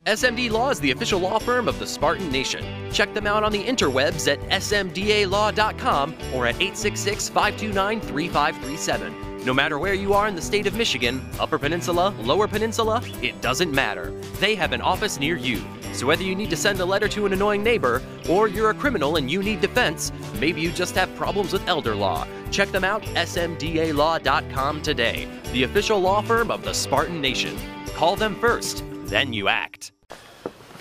SMD Law is the official law firm of the Spartan Nation. Check them out on the interwebs at smdalaw.com or at 866-529-3537. No matter where you are in the state of Michigan, Upper Peninsula, Lower Peninsula, it doesn't matter. They have an office near you. So whether you need to send a letter to an annoying neighbor, or you're a criminal and you need defense, maybe you just have problems with elder law, check them out, smdalaw.com today. The official law firm of the Spartan Nation. Call them first, then you act.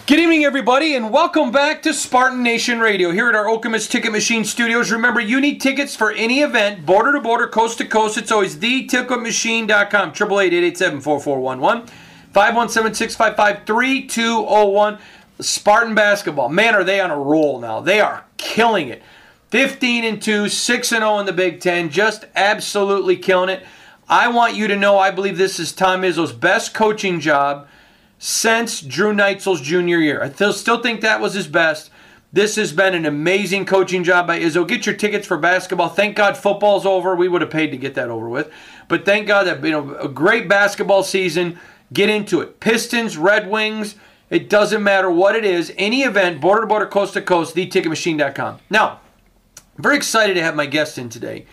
Good evening, everybody, and welcome back to Spartan Nation Radio here at our Okemos Ticket Machine Studios. Remember, you need tickets for any event, border to border, coast to coast. It's always theticketmachine.com, 888-887-4411, 517-655-3201. Spartan basketball. Man, are they on a roll now. They are killing it. 15-2, 6-0 in the Big Ten, just absolutely killing it. I want you to know I believe this is Tom Izzo's best coaching job since Drew Neitzel's junior year. I still think that was his best. This has been an amazing coaching job by Izzo. Get your tickets for basketball. Thank God football's over. We would have paid to get that over with. But thank God that, a great basketball season. Get into it. Pistons, Red Wings, it doesn't matter what it is. Any event, border to border, coast to coast, theticketmachine.com. Now, I'm very excited to have my guest in today.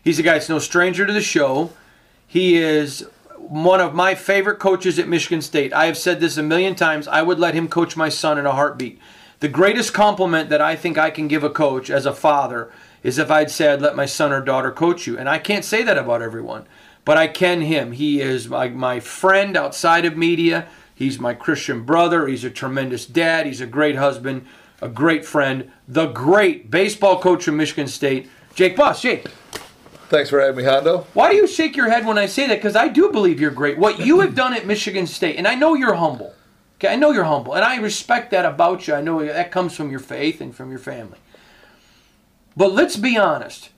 He's a guy that's no stranger to the show. He is one of my favorite coaches at Michigan State. I have said this a million times. I would let him coach my son in a heartbeat. The greatest compliment that I think I can give a coach as a father is if I'd say I'd let my son or daughter coach you. And I can't say that about everyone, but I can him. He is my friend outside of media. He's my Christian brother. He's a tremendous dad. He's a great husband, a great friend, the great baseball coach from Michigan State, Jake Boss. Jake. Thanks for having me, Hondo. Why do you shake your head when I say that? Because I do believe you're great. What you have done at Michigan State, and I know you're humble. Okay, I know you're humble, and I respect that about you. I know that comes from your faith and from your family. But let's be honest.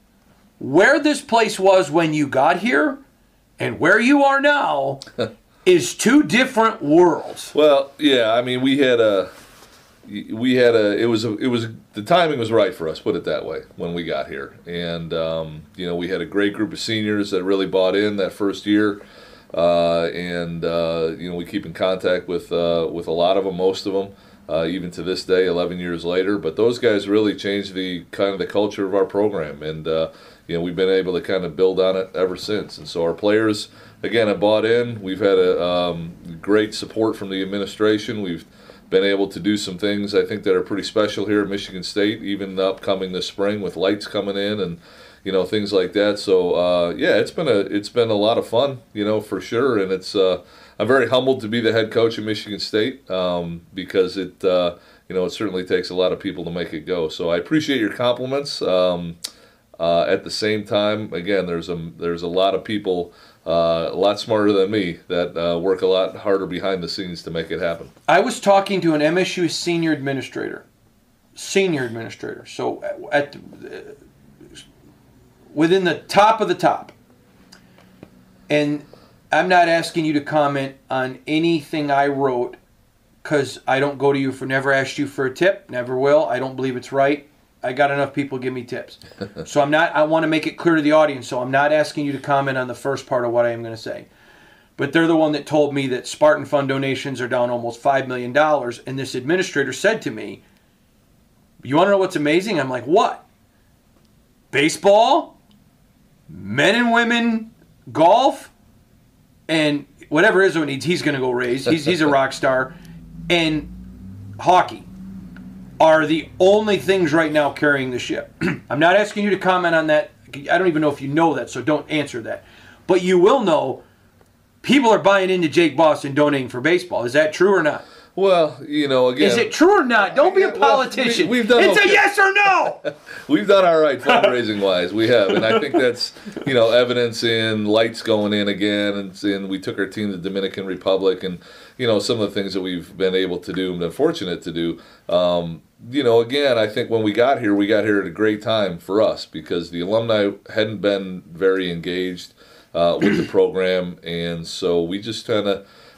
Where this place was when you got here and where you are now is two different worlds. Well, yeah, I mean, the timing was right for us, put it that way, when we got here. And, we had a great group of seniors that really bought in that first year. We keep in contact with a lot of them, most of them, even to this day, 11 years later. But those guys really changed the culture of our program. And, we've been able to kind of build on it ever since. And so our players, again, have bought in. We've had a great support from the administration. We've been able to do some things I think that are pretty special here at Michigan State, even upcoming this spring with lights coming in and things like that. So it's been a lot of fun, for sure. And it's I'm very humbled to be the head coach of Michigan State because it certainly takes a lot of people to make it go. So I appreciate your compliments. At the same time, again, there's a lot of people a lot smarter than me that work a lot harder behind the scenes to make it happen. I was talking to an MSU senior administrator. So within the top of the top. And I'm not asking you to comment on anything I wrote because I don't go to you never asked you for a tip, never will. I don't believe it's right. I got enough people give me tips. So I want to make it clear to the audience, so I'm not asking you to comment on the first part of what I am going to say. But they're the one that told me that Spartan Fund donations are down almost $5 million, and this administrator said to me, you want to know what's amazing? I'm like, what? Baseball, men and women, golf, and whatever Izzo needs, he's going to go raise. He's a rock star. And hockey are the only things right now carrying the ship. I'm not asking you to comment on that. I don't even know if you know that, so don't answer that. But you will know people are buying into Jake Boss and donating for baseball. Is that true or not? Well, again... Is it true or not? Don't be a politician. We've done it's a yes or no! We've done all right fundraising-wise. We have. And I think that's, evidence in lights going in again. And we took our team to the Dominican Republic and, some of the things that we've been able to do and been fortunate to do. Again, I think when we got here at a great time for us because the alumni hadn't been very engaged with the program. And so we just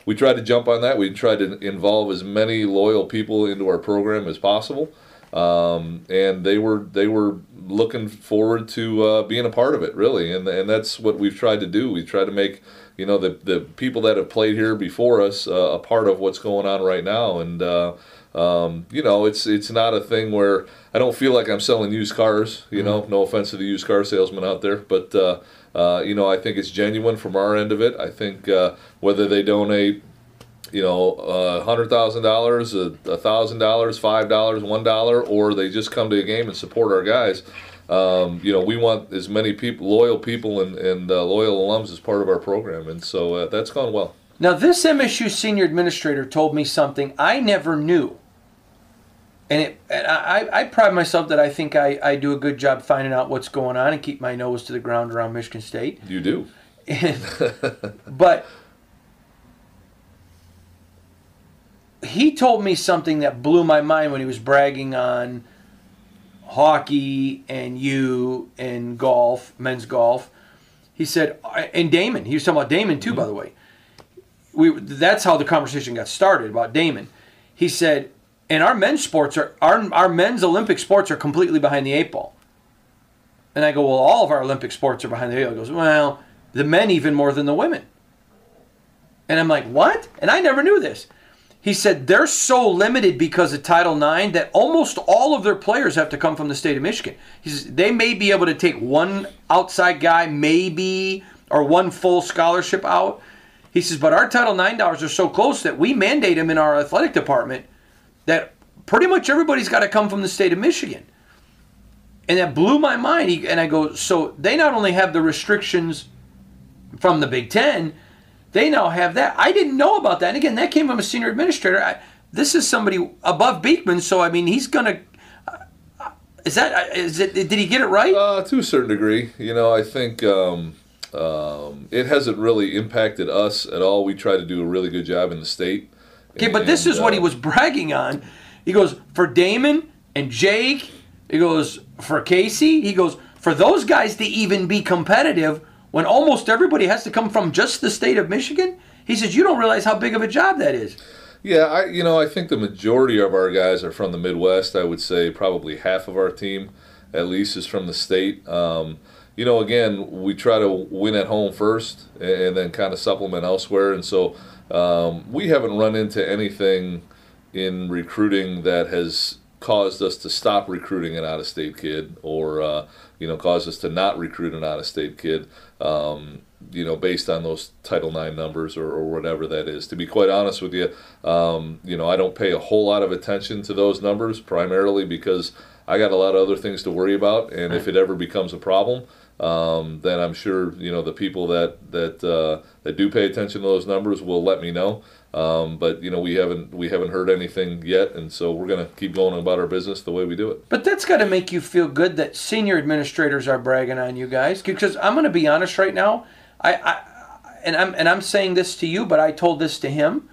we tried to jump on that. We tried to involve as many loyal people into our program as possible, and they were looking forward to being a part of it, really. And that's what we've tried to do. We try to make the people that have played here before us a part of what's going on right now. And it's not a thing where I don't feel like I'm selling used cars. No offense to the used car salesman out there, but I think it's genuine from our end of it. I think whether they donate, $100,000, $1,000, $5, $1, or they just come to a game and support our guys. We want as many people, loyal people, and loyal alums as part of our program, and so that's gone well. Now, this MSU senior administrator told me something I never knew, and I pride myself that I think I do a good job finding out what's going on and keep my nose to the ground around Michigan State. You do. But he told me something that blew my mind when he was bragging on hockey and you and golf, men's golf. He said, and Damon. He was talking about Damon too, by the way. That's how the conversation got started about Damon. He said, and our men's sports our men's Olympic sports are completely behind the eight ball. And I go, well, all of our Olympic sports are behind the eight ball. He goes, well, the men even more than the women. And I'm like, what? And I never knew this. He said they're so limited because of Title IX that almost all of their players have to come from the state of Michigan. He says they may be able to take one outside guy, maybe, or one full scholarship out. He says, but our Title IX dollars are so close that we mandate them in our athletic department that pretty much everybody's got to come from the state of Michigan. And that blew my mind. And I go, so they not only have the restrictions from the Big Ten, they now have that. I didn't know about that. And again, that came from a senior administrator. This is somebody above Beekman, so I mean, he's gonna. Did he get it right? To a certain degree, I think it hasn't really impacted us at all. We try to do a really good job in the state. Okay, but this is what he was bragging on. He goes, for Damon and Jake. He goes, for Casey. He goes, for those guys to even be competitive, when almost everybody has to come from just the state of Michigan, he says, you don't realize how big of a job that is. Yeah, I think the majority of our guys are from the Midwest. I would say probably half of our team, at least, is from the state. Again, we try to win at home first and then kind of supplement elsewhere. And so we haven't run into anything in recruiting that has caused us to stop recruiting an out-of-state kid or caused us to not recruit an out-of-state kid, based on those Title IX numbers or whatever that is. To be quite honest with you, I don't pay a whole lot of attention to those numbers, primarily because I got a lot of other things to worry about, and if it ever becomes a problem, then I'm sure the people that do pay attention to those numbers will let me know. But we haven't heard anything yet, and so we're going to keep going about our business the way we do it. But that's got to make you feel good that senior administrators are bragging on you guys. Because I'm going to be honest right now, I'm saying this to you, but I told this to him.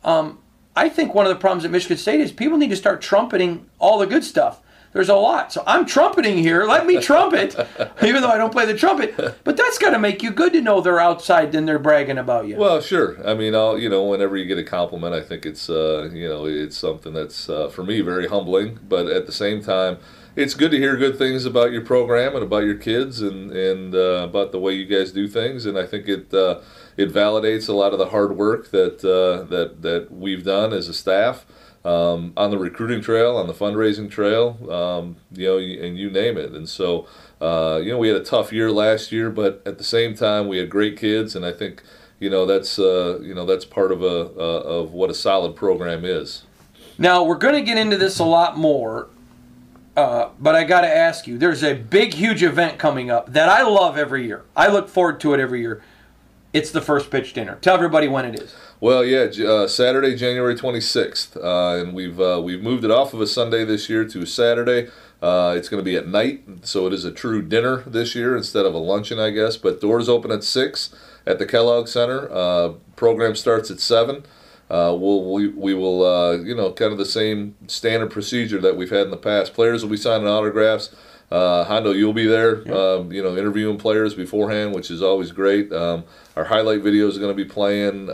I think one of the problems at Michigan State is people need to start trumpeting all the good stuff. There's a lot. So I'm trumpeting here. Let me trumpet, even though I don't play the trumpet. But that's got to make you good to know they're outside and they're bragging about you. Well, sure. I mean, whenever you get a compliment, I think it's, it's something that's, for me, very humbling. But at the same time, it's good to hear good things about your program and about your kids and about the way you guys do things. And I think it validates a lot of the hard work that we've done as a staff. On the recruiting trail, on the fundraising trail, and you name it. And so, we had a tough year last year, but at the same time, we had great kids, and I think, that's part of what a solid program is. Now, we're going to get into this a lot more, but I got to ask you, there's a big, huge event coming up that I love every year. I look forward to it every year. It's the First Pitch Dinner. Tell everybody when it is. Well, yeah, Saturday, January 26th, and we've moved it off of a Sunday this year to a Saturday. It's going to be at night, so it is a true dinner this year instead of a luncheon, I guess. But doors open at 6 at the Kellogg Center. Program starts at 7. We will kind of the same standard procedure that we've had in the past. Players will be signing autographs. Hondo, you'll be there, interviewing players beforehand, which is always great. Our highlight videos are going to be playing.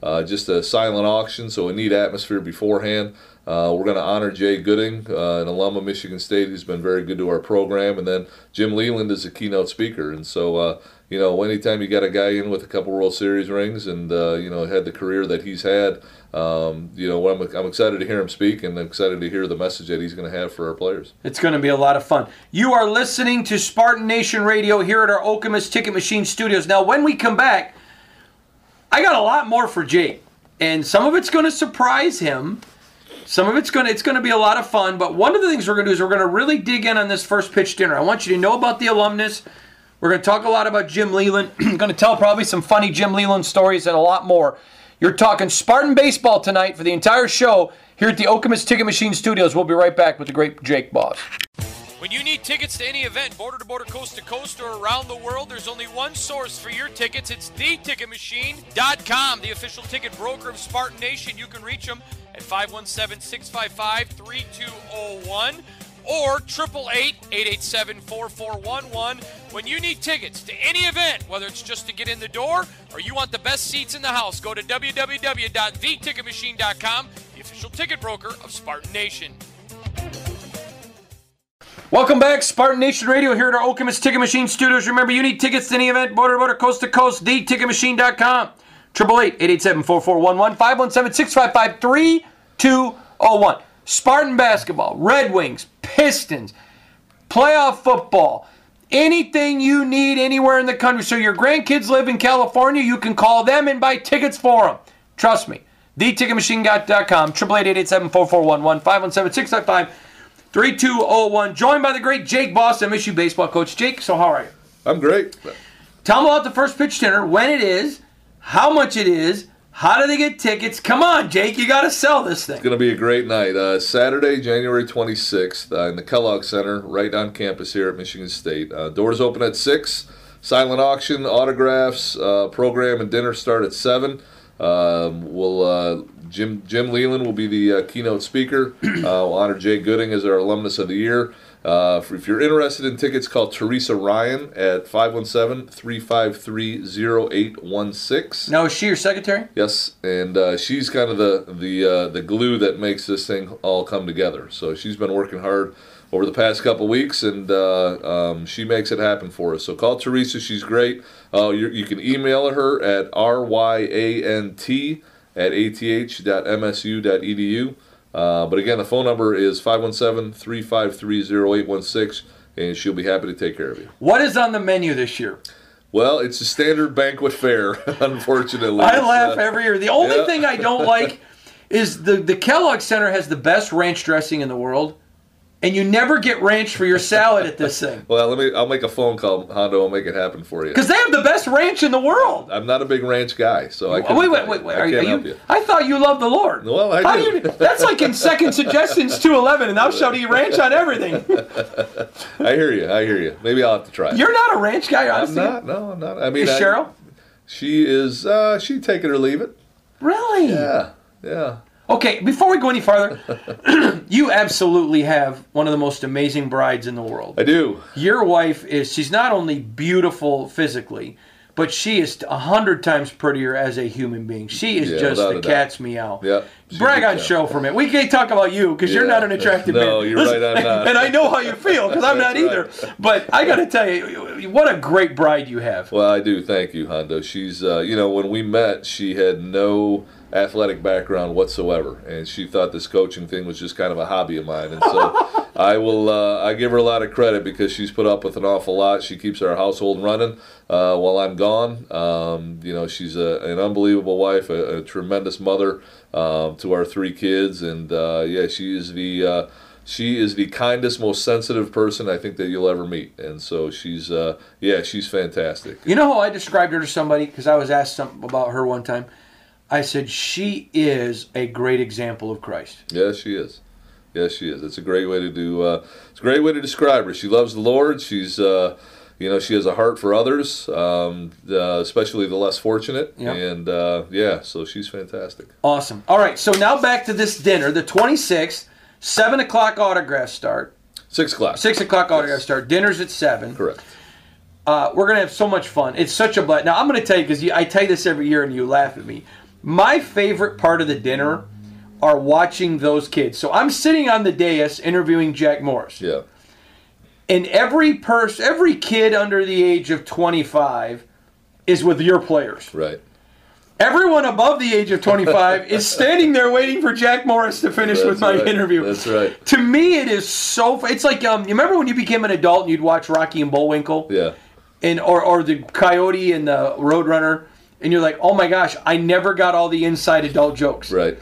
just a silent auction, so a neat atmosphere beforehand. We're going to honor Jay Gooding, an alum of Michigan State who's been very good to our program, and then Jim Leland is a keynote speaker. And so, anytime you got a guy in with a couple World Series rings and, had the career that he's had, I'm excited to hear him speak, and I'm excited to hear the message that he's going to have for our players. It's going to be a lot of fun. You are listening to Spartan Nation Radio here at our Okemos Ticket Machine Studios. Now, when we come back, I got a lot more for Jake, and some of it's going to surprise him. Some of it's going to be a lot of fun, but one of the things we're going to do is we're going to really dig in on this first pitch dinner. I want you to know about the alumnus. We're going to talk a lot about Jim Leland. I'm going to tell probably some funny Jim Leland stories and a lot more. You're talking Spartan baseball tonight for the entire show here at the Okemos Ticket Machine Studios. We'll be right back with the great Jake Boss. When you need tickets to any event, border to border, coast to coast, or around the world, there's only one source for your tickets. It's theticketmachine.com, the official ticket broker of Spartan Nation. You can reach them at 517-655-3201 or 888-887-4411. When you need tickets to any event, whether it's just to get in the door or you want the best seats in the house, go to www.theticketmachine.com, the official ticket broker of Spartan Nation. Welcome back, Spartan Nation Radio here at our Okemos Ticket Machine Studios. Remember, you need tickets to any event, border to border, coast to coast, theticketmachine.com. 888-887-4411, 517-655-3201. Spartan basketball, Red Wings, Pistons, playoff football, anything you need anywhere in the country. So your grandkids live in California, you can call them and buy tickets for them. Trust me. theticketmachine.com, 888-887-4411, 517-655-3201. Joined by the great Jake Boss, MSU baseball coach. Jake, so how are you? I'm great. Tell them about the first pitch dinner, when it is, how much it is, how do they get tickets? Come on, Jake, you got to sell this thing. It's going to be a great night. Saturday, January 26th, in the Kellogg Center, right on campus here at Michigan State. Doors open at 6. Silent auction, autographs, program, and dinner start at 7. Jim Leland will be the keynote speaker. We'll honor Jay Gooding as our alumnus of the year. If you're interested in tickets, call Teresa Ryan at 517-353-0816. Now, is she your secretary? Yes, and she's kind of the glue that makes this thing all come together. So she's been working hard over the past couple weeks, and she makes it happen for us. So call Teresa. She's great. You can email her at ryant@ath.msu.edu. But again, the phone number is 517-353-0816, and she'll be happy to take care of you. What is on the menu this year? Well, it's a standard banquet fare, unfortunately. I laugh every year. The only thing I don't like is the Kellogg Center has the best ranch dressing in the world, and you never get ranch for your salad at this thing. Well, I'll make a phone call, Hondo. I'll make it happen for you. Because they have the best ranch in the world. I'm not a big ranch guy, so I can't help you. I thought you loved the Lord. Well, I do. That's like in Second Suggestions 2:11, and thou shalt eat ranch on everything. I hear you. Maybe I'll have to try it. You're not a ranch guy, honestly. I'm not. I mean, is Cheryl? She is. She'd take it or leave it. Really? Yeah. Okay, before we go any farther, you absolutely have one of the most amazing brides in the world. I do. Your wife she's not only beautiful physically, but she is 100 times prettier as a human being. She is just the cat's meow. Yeah. Brag on show for me. We can't talk about you because you're not an attractive man. No, you're right, I'm not. And I know how you feel because I'm not either. But I got to tell you, what a great bride you have. Well, I do. Thank you, Hondo. She's, when we met, she had no athletic background whatsoever, and she thought this coaching thing was just kind of a hobby of mine. And so I give her a lot of credit because she's put up with an awful lot. She keeps our household running while I'm gone. She's an unbelievable wife, a tremendous mother to our 3 kids, and she is the kindest, most sensitive person I think that you'll ever meet. And so she's fantastic. You know how I described her to somebody? Because I was asked something about her one time. I said, she is a great example of Christ. Yes, she is. It's a great way to it's a great way to describe her. She loves the Lord. She's, she has a heart for others, especially the less fortunate. Yep. And, so she's fantastic. Awesome. All right, so now back to this dinner, the 26th, 7 o'clock autograph start. 6 o'clock. 6 o'clock autograph start. Dinner's at 7. Correct. We're going to have so much fun. It's such a blast. Now, I'm going to tell you, because I tell you this every year and you laugh at me. My favorite part of the dinner are watching those kids. So I'm sitting on the dais interviewing Jack Morris. Yeah. And every kid under the age of 25 is with your players. Right. Everyone above the age of 25 is standing there waiting for Jack Morris to finish with my interview. That's right. To me, it is so. It's like you remember when you became an adult and you'd watch Rocky and Bullwinkle, Yeah. and or the Coyote and the Roadrunner, and you're like, oh my gosh, I never got all the inside adult jokes. Right.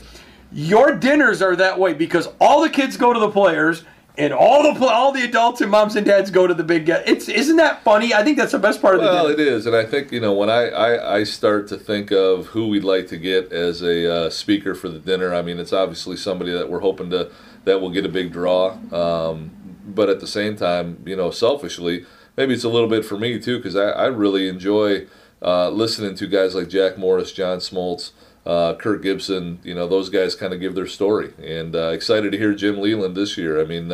Your dinners are that way because all the kids go to the players. And all the adults and moms and dads go to the big get. Isn't that funny? I think that's the best part of the dinner. Well, it is, and I think when I start to think of who we'd like to get as a speaker for the dinner, I mean, it's obviously somebody that we're hoping that will get a big draw. But at the same time, selfishly, maybe it's a little bit for me too, because I really enjoy listening to guys like Jack Morris, John Smoltz, Kirk Gibson, those guys kind of give their story, and excited to hear Jim Leland this year. I mean,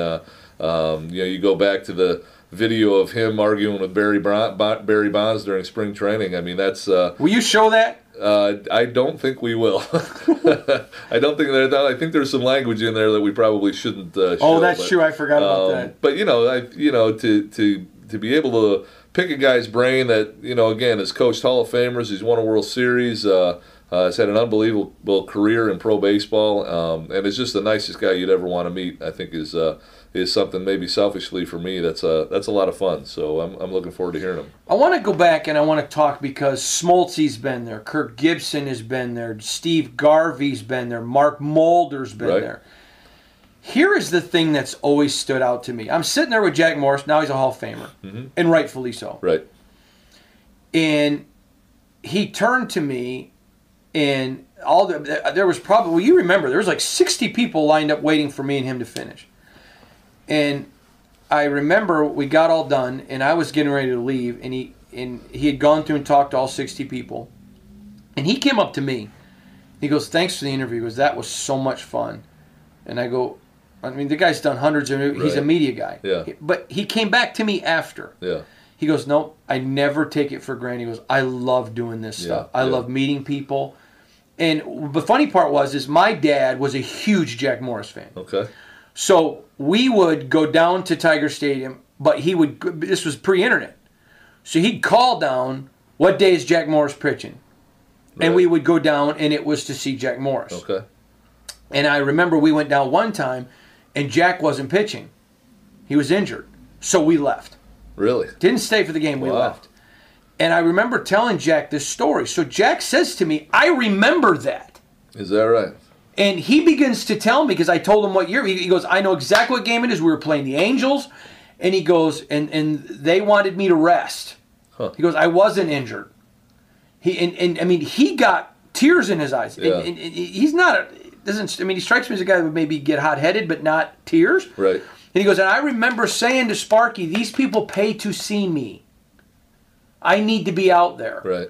you go back to the video of him arguing with Barry Bonds during spring training. I mean, that's. Will you show that? I don't think we will. I don't think that. I think there's some language in there that we probably shouldn't show. Oh, that's true. I forgot about that. But to be able to pick a guy's brain that again has coached Hall of Famers, he's won a World Series. Has had an unbelievable career in pro baseball, and is just the nicest guy you'd ever want to meet. I think is something maybe selfishly for me that's a lot of fun. So I'm looking forward to hearing him. I want to go back and I want to talk because Smoltzy's been there, Kirk Gibson has been there, Steve Garvey's been there, Mark Mulder's been there. Here is the thing that's always stood out to me. I'm sitting there with Jack Morris. Now he's a Hall of Famer, and rightfully so. Right. And he turned to me. And there was probably, well, you remember, there was like 60 people lined up waiting for me and him to finish. And I remember we got all done, and I was getting ready to leave, and he had gone through and talked to all 60 people. And he came up to me. He goes, thanks for the interview. He goes, that was so much fun. And I go, I mean, the guy's done hundreds of interviews. He's a media guy. Yeah. But he came back to me after. Yeah. He goes, no, I never take it for granted. He goes, I love doing this stuff. I love meeting people. And the funny part is my dad was a huge Jack Morris fan. Okay. So we would go down to Tiger Stadium, but this was pre-internet. So he'd call down, what day is Jack Morris pitching? Right. And we would go down, and it was to see Jack Morris. Okay. And I remember we went down one time, and Jack wasn't pitching. He was injured. So we left. Really? Didn't stay for the game. We left. And I remember telling Jack this story. So Jack says to me, I remember that. Is that right? And he begins to tell me, because I told him what year. He goes, I know exactly what game it is. We were playing the Angels. And he goes, and they wanted me to rest. Huh. He goes, I wasn't injured. He got tears in his eyes. Yeah. And he's not, he strikes me as a guy that would maybe get hot-headed, but not tears. Right. And he goes, and I remember saying to Sparky, these people pay to see me. I need to be out there. Right.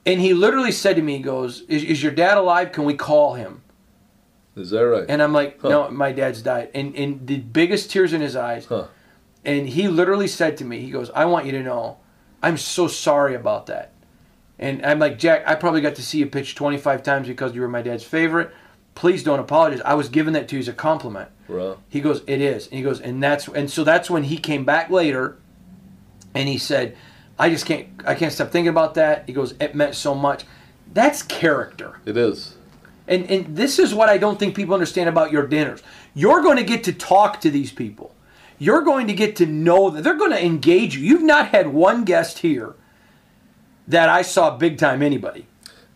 And he literally said to me, he goes, is your dad alive? Can we call him? Is that right? And I'm like, no, my dad's died. And the biggest tears in his eyes. Huh. And he literally said to me, he goes, I want you to know, I'm so sorry about that. And I'm like, Jack, I probably got to see you pitch 25 times because you were my dad's favorite. Please don't apologize. I was giving that to you as a compliment. Wow. He goes, it is. And he goes, and so that's when he came back later and he said, I can't stop thinking about that. He goes, it meant so much. That's character. It is. And this is what I don't think people understand about your dinners. You're going to get to talk to these people. You're going to get to know them. They're going to engage you. You've not had one guest here that I saw big time anybody.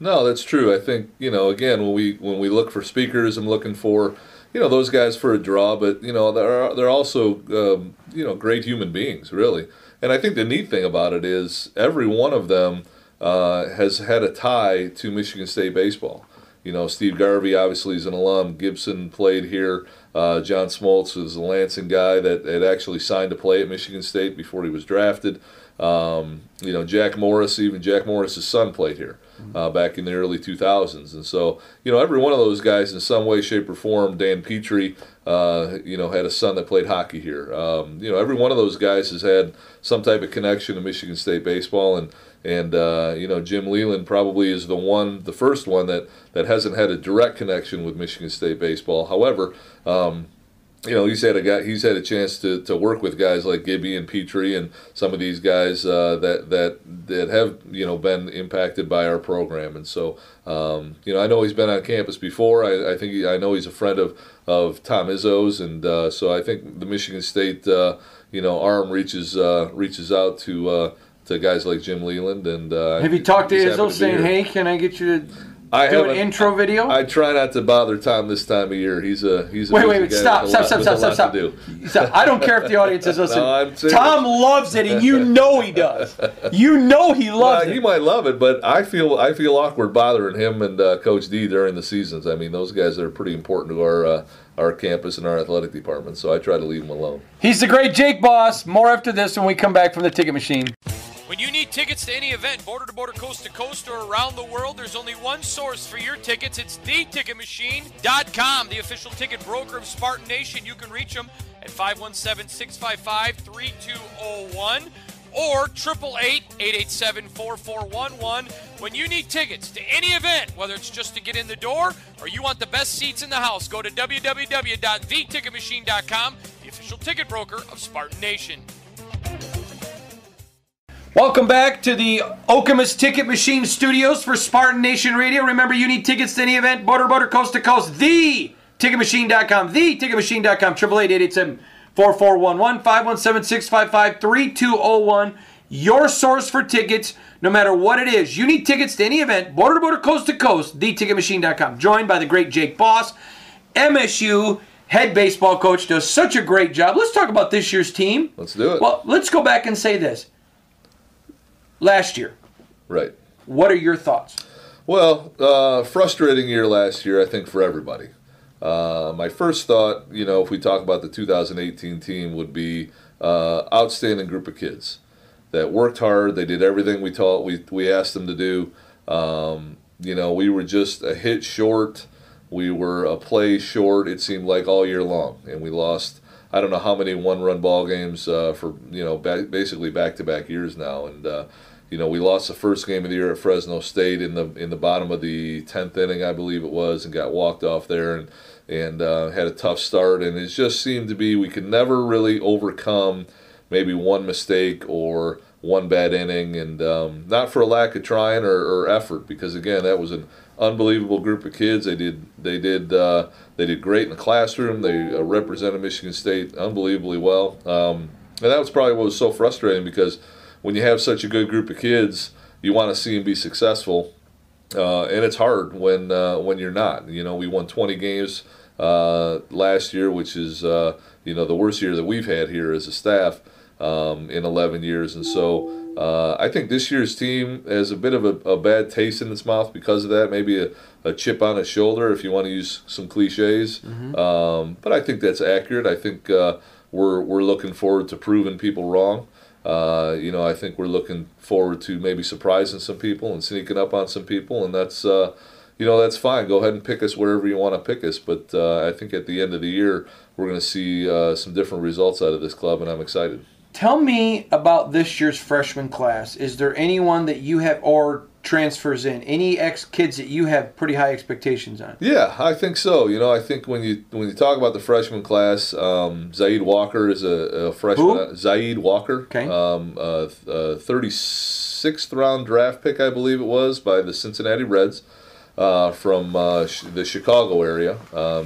No, that's true. I think, again, when we look for speakers, I'm looking for, those guys for a draw, but, they're also, great human beings, really. And I think the neat thing about it is every one of them has had a tie to Michigan State baseball. Steve Garvey obviously is an alum. Gibson played here. John Smoltz is a Lansing guy that had actually signed to play at Michigan State before he was drafted. Jack Morris, even Jack Morris's son played here back in the early 2000s. And so, every one of those guys in some way, shape, or form, Dan Petrie, had a son that played hockey here. Every one of those guys has had some type of connection to Michigan State baseball. And, And Jim Leland probably is the first one that hasn't had a direct connection with Michigan State baseball. However, he's had a chance to work with guys like Gibby and Petrie and some of these guys that have been impacted by our program. And so I know he's been on campus before. I know he's a friend of Tom Izzo's, and so I think the Michigan State arm reaches out to guys like Jim Leland. And have you talked to Izzo saying, "Hey, can I get you to do an intro video"? I try not to bother Tom this time of year. He's a wait, stop. I don't care if the audience is listening. Tom loves it, and you know he does. You know he loves it. He might love it, but I feel awkward bothering him and Coach D during the seasons. I mean, those guys are pretty important to our campus and our athletic department, so I try to leave him alone. He's the great Jake Boss. More after this when we come back from the ticket machine. When you need tickets to any event, border to border, coast to coast, or around the world, there's only one source for your tickets. It's theticketmachine.com, the official ticket broker of Spartan Nation. You can reach them at 517-655-3201 or 888-887-4411. When you need tickets to any event, whether it's just to get in the door or you want the best seats in the house, go to www.theticketmachine.com, the official ticket broker of Spartan Nation. Welcome back to the Okemos Ticket Machine Studios for Spartan Nation Radio. Remember, you need tickets to any event, border to border, coast to coast, theticketmachine.com, theticketmachine.com, 888-887-4411, 517-655-3201. Your source for tickets, no matter what it is. You need tickets to any event, border to border, coast to coast, theticketmachine.com. Joined by the great Jake Boss, MSU head baseball coach, does such a great job. Let's talk about this year's team. Let's do it. Well, let's go back and say this. Last year. Right. What are your thoughts? Well, frustrating year last year, I think, for everybody. My first thought, if we talk about the 2018 team, would be outstanding group of kids that worked hard. They did everything we asked them to do. We were just a hit short. We were a play short, it seemed like, all year long. And we lost, I don't know how many one-run ball games for basically back-to-back years now. And we lost the first game of the year at Fresno State in the bottom of the 10th inning, I believe it was, and got walked off there and had a tough start. And it just seemed to be we could never really overcome maybe one mistake or one bad inning, and not for a lack of trying or effort, because again, that was an unbelievable group of kids. They did great in the classroom. They represented Michigan State unbelievably well, and that was probably what was so frustrating, because when you have such a good group of kids, you want to see them be successful, and it's hard when you're not. We won 20 games last year, which is the worst year that we've had here as a staff in 11 years, and so I think this year's team has a bit of a bad taste in its mouth because of that. Maybe a chip on its shoulder, if you want to use some cliches. Mm-hmm. But I think that's accurate. I think we're looking forward to proving people wrong. I think we're looking forward to maybe surprising some people and sneaking up on some people, and that's that's fine. Go ahead and pick us wherever you want to pick us. But I think at the end of the year, we're going to see some different results out of this club, and I'm excited. Tell me about this year's freshman class. Is there anyone that you have, or transfers in, any ex-kids that you have pretty high expectations on? Yeah, I think so. I think when you talk about the freshman class, Zaid Walker is a freshman. Who? Zaid Walker, okay. 36th round draft pick, I believe it was, by the Cincinnati Reds from the Chicago area.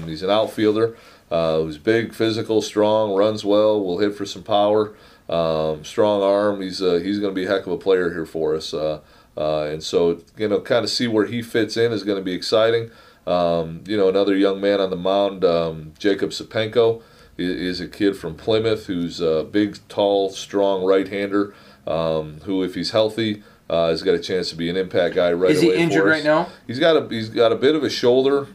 He's an outfielder who's big, physical, strong, runs well, will hit for some power. Strong arm. He's going to be a heck of a player here for us, and so kind of see where he fits in is going to be exciting. Another young man on the mound, Jacob Sapenko, is a kid from Plymouth who's a big, tall, strong right-hander who, if he's healthy, has got a chance to be an impact guy right away. Is he injured right now? He's got a bit of a shoulder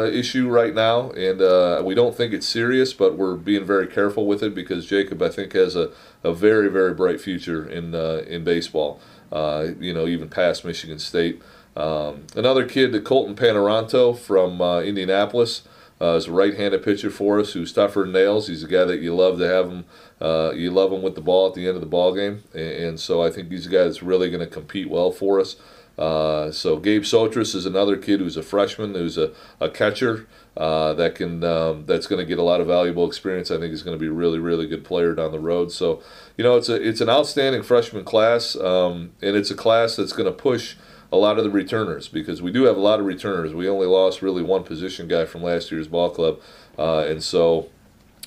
issue right now, and we don't think it's serious, but we're being very careful with it because Jacob, I think, has a very, very bright future in baseball. Even past Michigan State. Another kid, Colton Panaranto from Indianapolis. is a right-handed pitcher for us who's tougher than nails. He's a guy that you love to have him. You love him with the ball at the end of the ball game, and so I think he's a guy that's really going to compete well for us. So Gabe Sotris is another kid who's a freshman, who's a catcher that's going to get a lot of valuable experience. I think he's going to be a really, really good player down the road. So, it's an outstanding freshman class, and it's a class that's going to push a lot of the returners, because we do have a lot of returners. We only lost really one position guy from last year's ball club, and so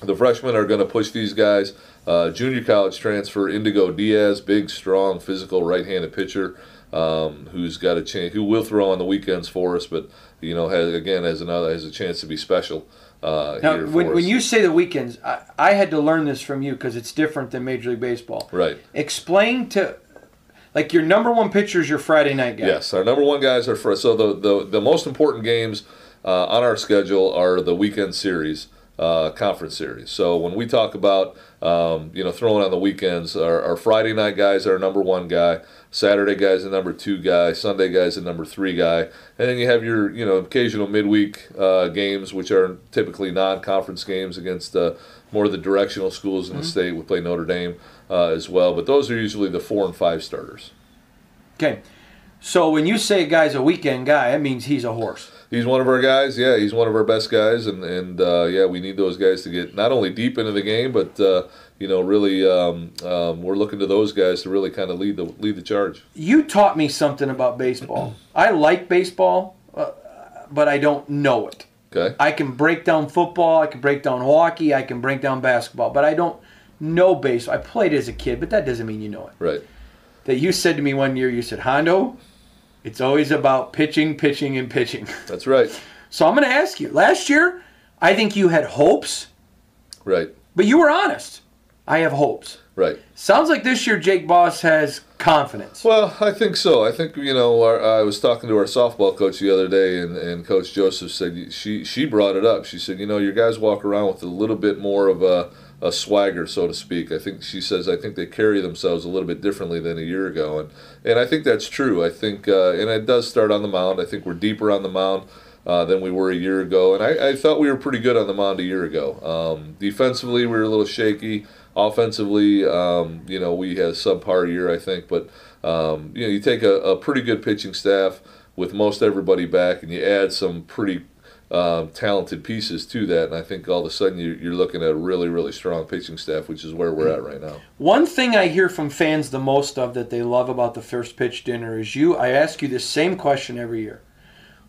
the freshmen are going to push these guys. Junior college transfer Indigo Diaz, big, strong, physical right-handed pitcher. Who's got a chance, who will throw on the weekends for us, but has a chance to be special. Now, when you say the weekends, I had to learn this from you because it's different than Major League Baseball. Right. Explain to, your number one pitcher is your Friday night guy. Yes, our number one guys are so the most important games on our schedule are the weekend series. Conference series. So when we talk about throwing on the weekends, our Friday night guys are our number one guy, Saturday guys the number two guy, Sunday guys the number three guy, and then you have your occasional midweek games, which are typically non-conference games against more of the directional schools in the state. We play Notre Dame as well, but those are usually the 4 and 5 starters. Okay, so when you say a guy's a weekend guy, that means he's a horse. He's one of our guys. Yeah, he's one of our best guys, and we need those guys to get not only deep into the game, but really we're looking to those guys to really kind of lead the charge. You taught me something about baseball. I like baseball, but I don't know it. Okay. I can break down football. I can break down hockey. I can break down basketball, but I don't know baseball. I played as a kid, but that doesn't mean you know it. Right. That you said to me one year, you said, Hondo, it's always about pitching, pitching, and pitching. That's right. So I'm going to ask you. Last year, I think you had hopes. Right. But you were honest. I have hopes. Right. Sounds like this year Jake Boss has confidence. Well, I think so. I think, I was talking to our softball coach the other day, and Coach Joseph said, she brought it up. She said, your guys walk around with a little bit more of a swagger, so to speak. I think they carry themselves a little bit differently than a year ago, and I think that's true. I think, and it does start on the mound. I think we're deeper on the mound than we were a year ago, and I thought we were pretty good on the mound a year ago. Defensively, we were a little shaky. Offensively, we had a subpar year, I think, but you take a pretty good pitching staff with most everybody back, and you add some pretty talented pieces to that, and I think all of a sudden you're looking at a really, really strong pitching staff, which is where we're at right now. One thing I hear from fans the most of that they love about the First Pitch Dinner is I ask you the same question every year.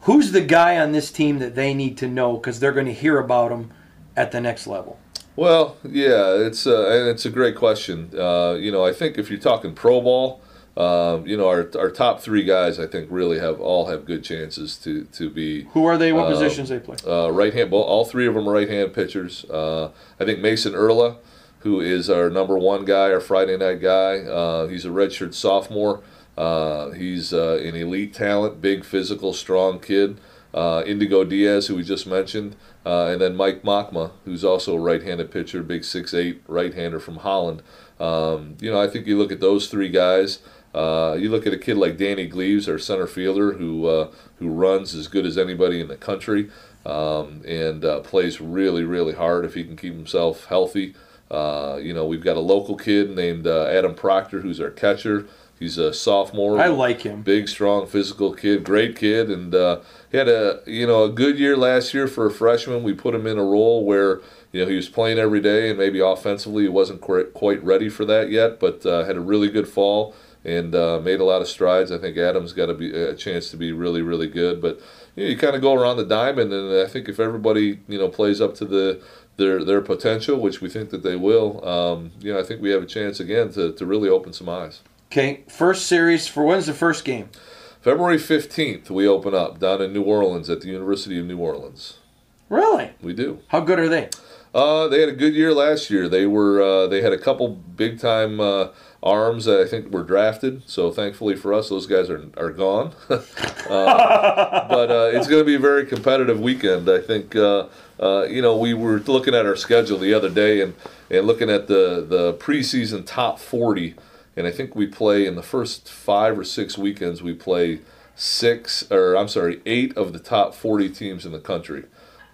Who's the guy on this team that they need to know because they're going to hear about him at the next level? Well, yeah, it's a great question. I think if you're talking pro ball, our top three guys, I think, really all have good chances to be. Who are they? What positions they play? Right hand. Well, all three of them are right hand pitchers. I think Mason Erla, who is our number one guy, our Friday night guy. He's a redshirt sophomore. He's an elite talent, big physical, strong kid. Indigo Diaz, who we just mentioned, and then Mike Makma, who's also a right-handed pitcher, big 6'8" right-hander from Holland. I think you look at those three guys. You look at a kid like Danny Gleaves, our center fielder, who runs as good as anybody in the country, and plays really, really hard if he can keep himself healthy. We've got a local kid named Adam Proctor, who's our catcher. He's a sophomore. I like him. Big, strong, physical kid, great kid, and he had a good year last year for a freshman. We put him in a role where he was playing every day, and maybe offensively he wasn't quite ready for that yet, but had a really good fall and made a lot of strides. I think Adam's got a chance to be really, really good, but you kind of go around the diamond, and I think if everybody plays up to their potential, which we think that they will, I think we have a chance again to really open some eyes. Okay, first series when's the first game? February 15th, we open up down in New Orleans at the University of New Orleans. Really? We do. How good are they? They had a good year last year. They had a couple big time arms that I think were drafted. So thankfully for us, those guys are gone. But it's going to be a very competitive weekend. I think we were looking at our schedule the other day and looking at the preseason top 40. And I think we play in the first 5 or 6 weekends, we play 8 of the top 40 teams in the country.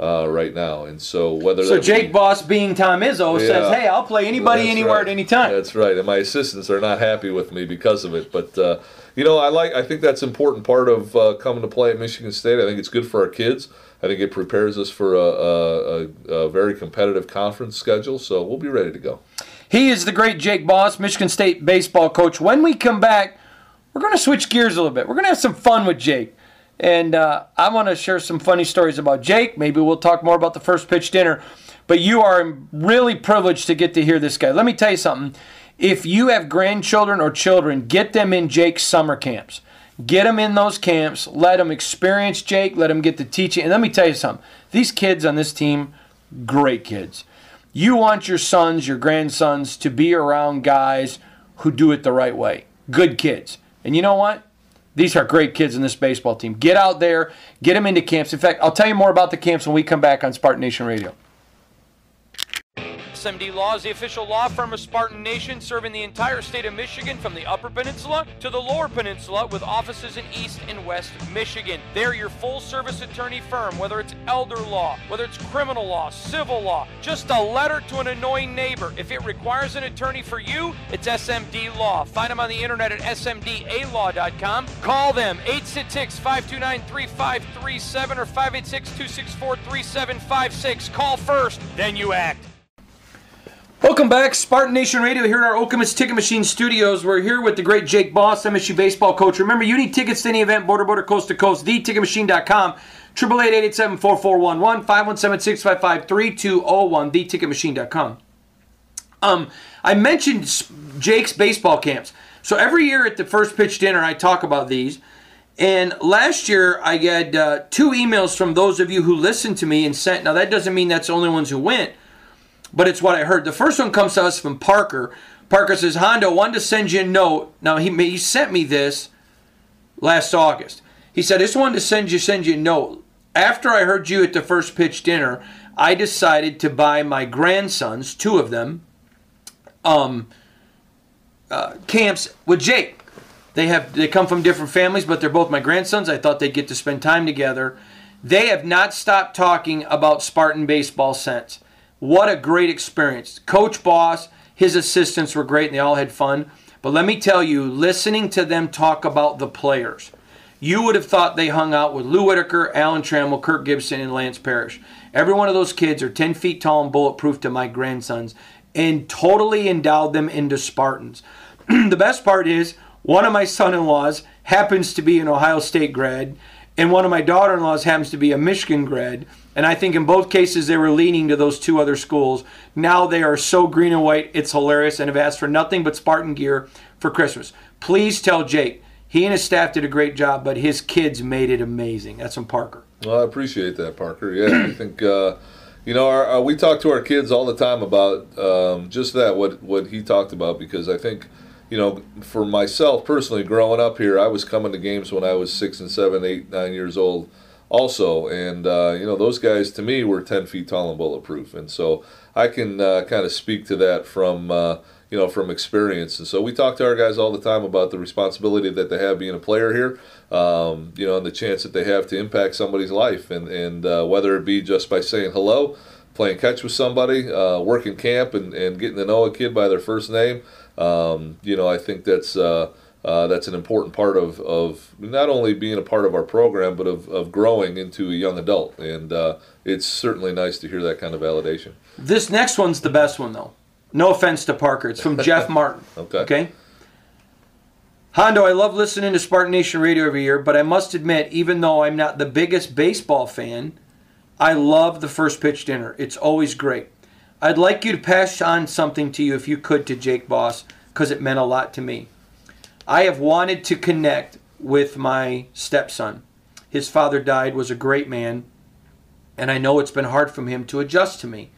right now. And so whether so Jake Boss, being Tom Izzo, says, "Hey, I'll play anybody, anywhere, at any time." That's right. And my assistants are not happy with me because of it. But I think that's an important part of coming to play at Michigan State. I think it's good for our kids. I think it prepares us for a very competitive conference schedule. So we'll be ready to go. He is the great Jake Boss, Michigan State baseball coach. When we come back, we're going to switch gears a little bit. We're going to have some fun with Jake. And I want to share some funny stories about Jake. Maybe we'll talk more about the first pitch dinner. But you are really privileged to get to hear this guy. Let me tell you something. If you have grandchildren or children, get them in Jake's summer camps. Get them in those camps. Let them experience Jake. Let them get to teaching. And let me tell you something. These kids on this team, great kids. You want your sons, your grandsons to be around guys who do it the right way. Good kids. And you know what? These are great kids in this baseball team. Get out there. Get them into camps. In fact, I'll tell you more about the camps when we come back on Spartan Nation Radio. SMD Law is the official law firm of Spartan Nation, serving the entire state of Michigan from the Upper Peninsula to the Lower Peninsula, with offices in East and West Michigan. They're your full-service attorney firm, whether it's elder law, whether it's criminal law, civil law, just a letter to an annoying neighbor. If it requires an attorney for you, it's SMD Law. Find them on the internet at smdalaw.com. Call them 866-529-3537 or 586-264-3756. Call first, then you act. Welcome back, Spartan Nation Radio, here in our Okemos Ticket Machine studios. We're here with the great Jake Boss, MSU baseball coach. Remember, you need tickets to any event, border, coast to coast, theticketmachine.com, 888-887-4411, 517-655-3201, theticketmachine.com. I mentioned Jake's baseball camps. So every year at the first pitch dinner, I talk about these. And last year, I got 2 emails from those of you who listened to me and sent. Now, that doesn't mean that's the only ones who went, but it's what I heard. The first one comes to us from Parker. Parker says, Hondo, wanted to send you a note. Now, he sent me this last August. He said, I just wanted to send you a note. After I heard you at the first pitch dinner, I decided to buy my grandsons, 2 of them, camps with Jake. They come from different families, but they're both my grandsons. I thought they'd get to spend time together. They have not stopped talking about Spartan baseball since. What a great experience. Coach Boss, his assistants were great, and they all had fun. But let me tell you, listening to them talk about the players, you would have thought they hung out with Lou Whitaker, Alan Trammell, Kirk Gibson, and Lance Parrish. Every one of those kids are 10 feet tall and bulletproof to my grandsons, and totally endowed them into Spartans. The best part is, one of my son-in-laws happens to be an Ohio State grad, and one of my daughter-in-laws happens to be a Michigan grad. And I think in both cases they were leaning to those 2 other schools. Now they are so green and white, it's hilarious, and have asked for nothing but Spartan gear for Christmas. Please tell Jake, he and his staff did a great job, but his kids made it amazing. That's from Parker. Well, I appreciate that, Parker. Yeah, I think, we talk to our kids all the time about just that, what he talked about, because I think, for myself personally, growing up here, I was coming to games when I was 6 and 7, 8, 9 years old also, and those guys to me were 10 feet tall and bulletproof, and so I can kind of speak to that from from experience. And so we talk to our guys all the time about the responsibility that they have being a player here, and the chance that they have to impact somebody's life, and whether it be just by saying hello, playing catch with somebody, working camp, and getting to know a kid by their first name. I think that's an important part of not only being a part of our program, but of growing into a young adult. And it's certainly nice to hear that kind of validation. This next one's the best one, though. No offense to Parker. It's from Jeff Martin. Okay? Hondo, I love listening to Spartan Nation Radio every year, but I must admit, even though I'm not the biggest baseball fan, I love the first pitch dinner. It's always great. I'd like you to pass on something to you, if you could, to Jake Boss, because it meant a lot to me. I have wanted to connect with my stepson. His father died, was a great man, and I know it's been hard for him to adjust to me.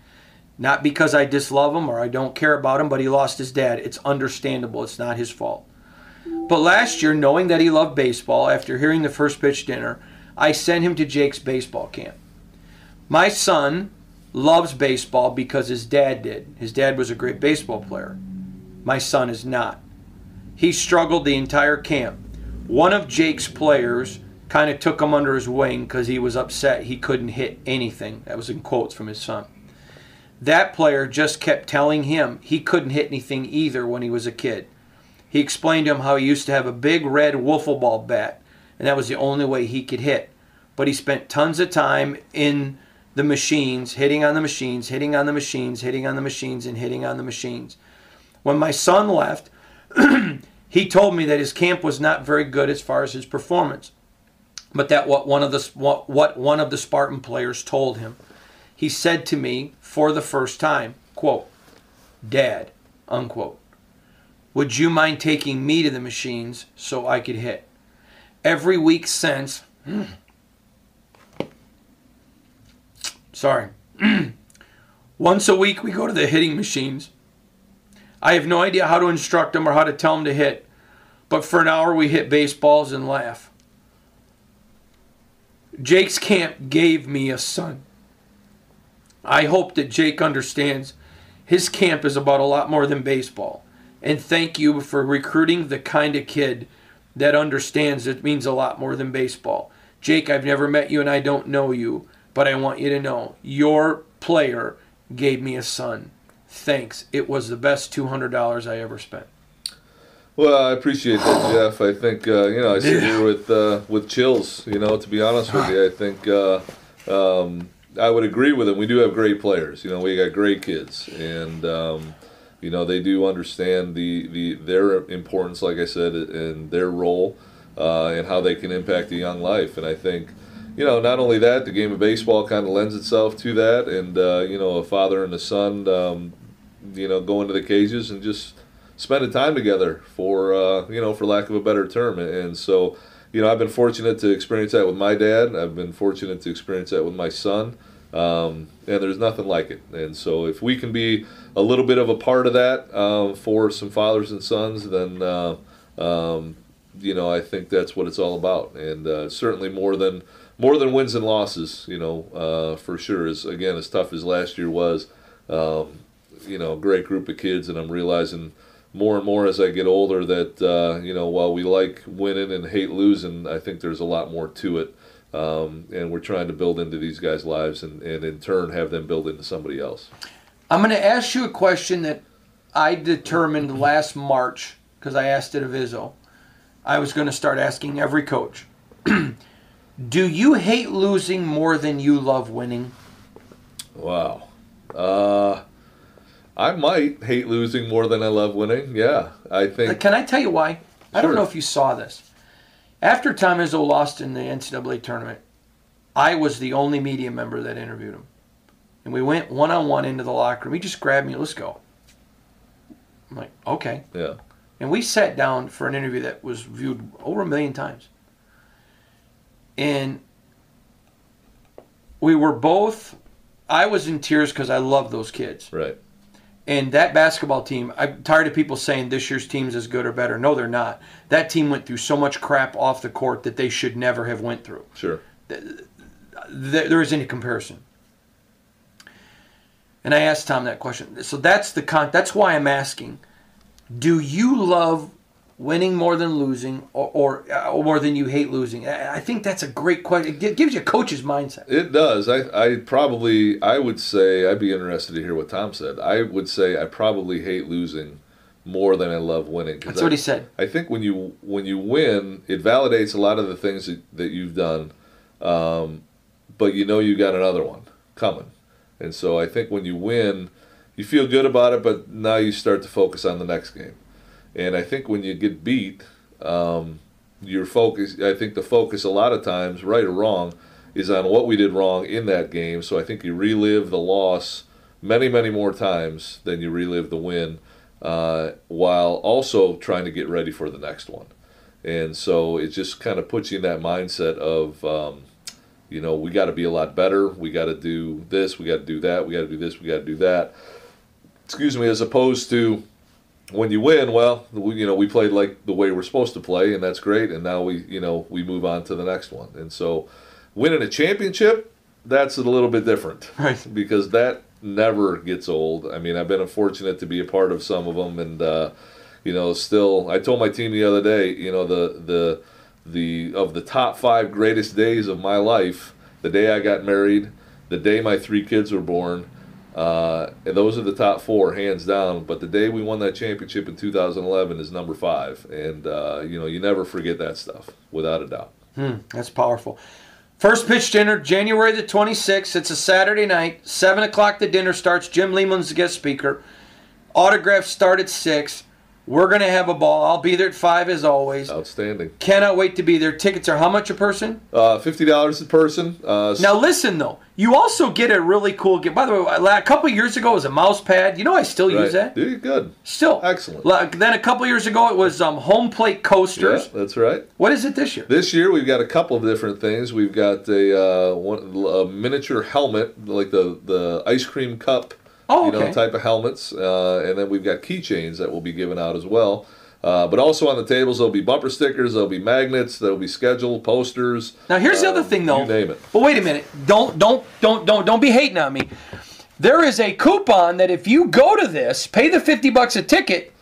Not because I dislove him or I don't care about him, but he lost his dad. It's understandable. It's not his fault. But last year, knowing that he loved baseball, after hearing the first pitch dinner, I sent him to Jake's baseball camp. My son loves baseball because his dad did. His dad was a great baseball player. My son is not. He struggled the entire camp. One of Jake's players kind of took him under his wing because he was upset he couldn't hit anything. That was in quotes from his son. That player just kept telling him he couldn't hit anything either when he was a kid. He explained to him how he used to have a big red wiffle ball bat, and that was the only way he could hit. But he spent tons of time in the machines, hitting on the machines, hitting on the machines, hitting on the machines, and hitting on the machines. When my son left, he told me that his camp was not very good as far as his performance, but that what one of the Spartan players told him. He said to me for the first time, quote, "Dad," unquote, "would you mind taking me to the machines so I could hit?" Every week since, once a week we go to the hitting machines. I have no idea how to instruct him or how to tell him to hit, but for an hour we hit baseballs and laugh. Jake's camp gave me a son. I hope that Jake understands his camp is about a lot more than baseball. And thank you for recruiting the kind of kid that understands it means a lot more than baseball. Jake, I've never met you and I don't know you, but I want you to know your player gave me a son. Thanks. It was the best $200 I ever spent. Well, I appreciate that, Jeff. I think I sit here with chills. To be honest with you, I think I would agree with him. We do have great players. We got great kids, and they do understand their importance, like I said, and their role and how they can impact a young life. And I think, not only that, the game of baseball kind of lends itself to that, and a father and a son, going to the cages and just spending time together for lack of a better term. And so, I've been fortunate to experience that with my dad. I've been fortunate to experience that with my son. And there's nothing like it. And so if we can be a little bit of a part of that for some fathers and sons, then, I think that's what it's all about. And certainly more than wins and losses, for sure. Again, as tough as last year was, a great group of kids. And I'm realizing more and more as I get older that, while we like winning and hate losing, I think there's a lot more to it. And we're trying to build into these guys' lives and in turn have them build into somebody else. I'm going to ask you a question that I determined last March because I asked it of Izzo. I was going to start asking every coach. Do you hate losing more than you love winning? Wow. I might hate losing more than I love winning. Yeah, I think. Can I tell you why? Sure. I don't know if you saw this. After Tom Izzo lost in the NCAA tournament, I was the only media member that interviewed him. And we went one-on-one into the locker room. He just grabbed me, let's go. I'm like, okay. Yeah. And we sat down for an interview that was viewed over 1 million times. And we were both, I was in tears because I love those kids. Right. And that basketball team, I'm tired of people saying this year's team's as good or better. No, they're not. That team went through so much crap off the court that they should never have went through. Sure. There isn't a comparison. And I asked Tom that question. So that's that's why I'm asking. Do you love winning more than losing, or more than you hate losing? I think that's a great question. It gives you a coach's mindset. It does. I would say, I'd be interested to hear what Tom said. I would say I probably hate losing more than I love winning. That's what he said. I think when you win, it validates a lot of the things that you've done, but you got another one coming. And so I think when you win, you feel good about it, but now you start to focus on the next game. And I think when you get beat, your focus, I think the focus a lot of times, right or wrong, is on what we did wrong in that game. So I think you relive the loss many, many more times than you relive the win, while also trying to get ready for the next one. And so it just kind of puts you in that mindset of, we got to be a lot better. We got to do this. We got to do that. We got to do this. We got to do that. Excuse me, as opposed to when you win, well, we played like the way we're supposed to play, and that's great. And now we move on to the next one. And so winning a championship, that's a little bit different. Right. Because that never gets old. I mean, I've been fortunate to be a part of some of them. And, still, I told my team the other day, of the top 5 greatest days of my life, the day I got married, the day my 3 kids were born, and those are the top 4 hands down. But the day we won that championship in 2011 is number 5, and you never forget that stuff, without a doubt. That's powerful. First pitch dinner, January the 26th. It's a Saturday night. 7 o'clock the dinner starts. Jim Lehman's the guest speaker. Autographs start at 6. We're going to have a ball. I'll be there at 5 as always. Outstanding. Cannot wait to be there. Tickets are how much a person? $50 a person. Now listen, though. You also get a really cool gift. By the way, a couple years ago it was a mouse pad. You know I still use that. Do you? Good. Still. Excellent. Then a couple years ago it was home plate coasters. Yeah, that's right. What is it this year? This year we've got a couple of different things. We've got a miniature helmet, like the ice cream cup. Type of helmets, and then we've got keychains that will be given out as well. But also on the tables, there'll be bumper stickers, there'll be magnets, there'll be schedule posters. Now here's the other thing, though. You name it. But wait a minute, don't be hating on me. There is a coupon that if you go to this, pay the $50 a ticket,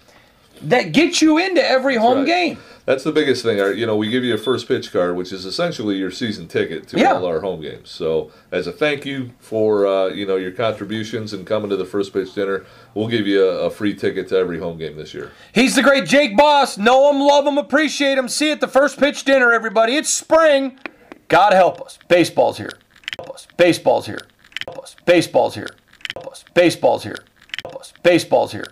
that gets you into every home game. That's the biggest thing. We give you a first pitch card, which is essentially your season ticket to all our home games. So as a thank you for your contributions and coming to the first pitch dinner, we'll give you a free ticket to every home game this year. He's the great Jake Boss. Know him, love him, appreciate him. See you at the first pitch dinner, everybody. It's spring. God help us. Baseball's here. Help us. Baseball's here. Help us. Baseball's here. Help us. Baseball's here. Help us. Baseball's here.